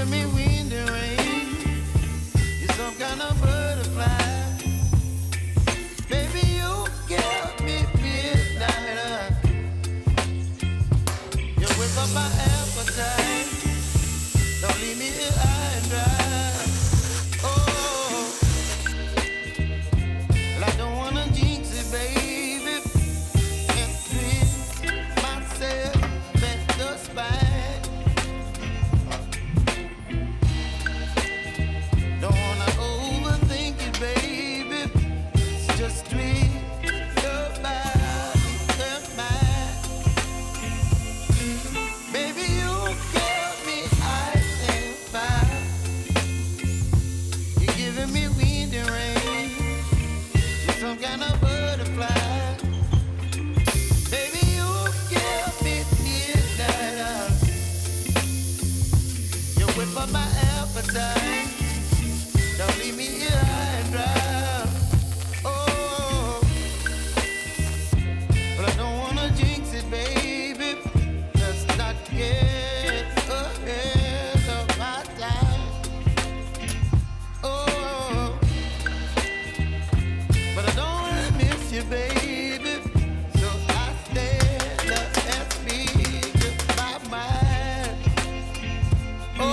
giving me wind and rain. You're some kind of butterfly. Baby, you give me midnight. You whip up my appetite. Don't leave me here high and dry. Oh, well, I don't wanna jinx it, baby, and treat myself at the spine. Don't wanna overthink it, baby. It's just treat your body and mine. Baby, you give me ice and fire. You're giving me wind and rain. You're some kind of butterfly. Baby, you give me midnight. You whip up my appetite. Don't leave me here high and dry. Oh, but I don't wanna jinx it, baby. Let's not get ahead of my time. Oh, but I don't wanna miss you, baby. So I stand up and speak my mind. Oh.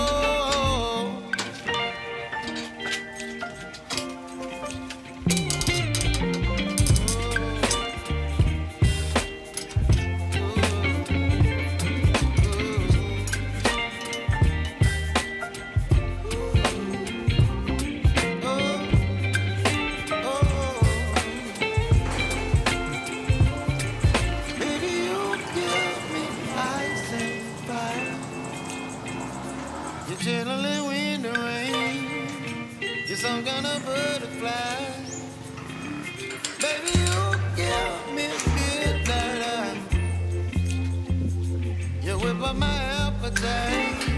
Baby, you give me ice and fire. You're chilling wind and rain. You're some kind of butterfly. Baby, you give me midnight. You whip up my appetite.